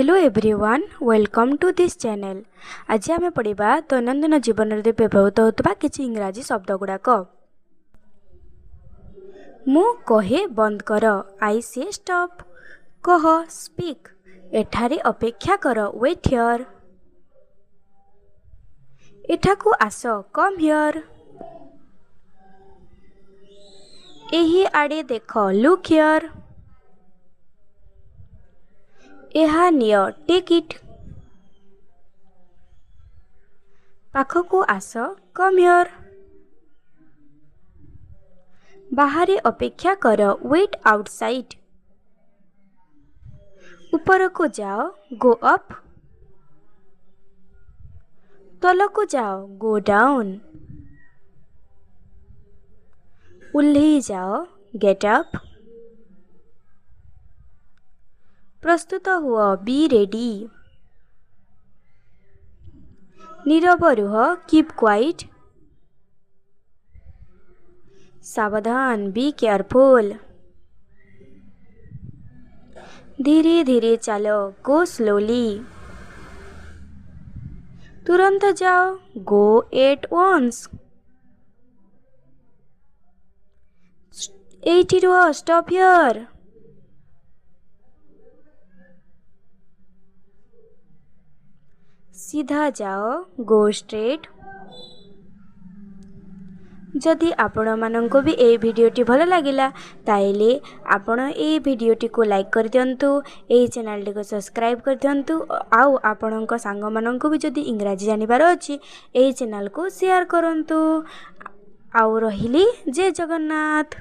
Hello everyone welcome to this channel. आज आम पढ़ा दैनंदिन जीवन में व्यवहृत होता किसी इंग्राजी शब्द गुड़ाक। मु कहे बंद कर, आई से स्टॉप। कह स्पीक, एठारे अपेक्षा कर, वेट हियर। एठाकू आस, कम हियर। एही आड़े देख, लुक हियर। एहा निय, टेक इट। पाखकू आस, कम हियर। बाहरे अपेक्षा कर, वेट आउटसाइड। ऊपर को जाओ, गो अप। तल को जाओ, गो डाउन। उल्ही जाओ, गेट अप। प्रस्तुत हुआ, बी रेडी। नीरव रुह, कीप क्वाइट। सावधान, बी केयरफुल। धीरे धीरे चलो, गो स्लोली। तुरंत जाओ, गो एट वंस। एठी रुह, स्टॉप हियर। सीधा जाओ, गो स्ट्रेट। जदि आपण मानंको भी ए वीडियोटी भल लागिला ताइले आपण ए वीडियोटी को लाइक कर दियंतु, ए चैनल टी को सब्सक्राइब कर दियंतु। आउ आपणक सांग मानंको भी जदि इंग्राजी जानिबार अछि ए चैनल को शेयर करंतु। आउ रहिली जय जगन्नाथ।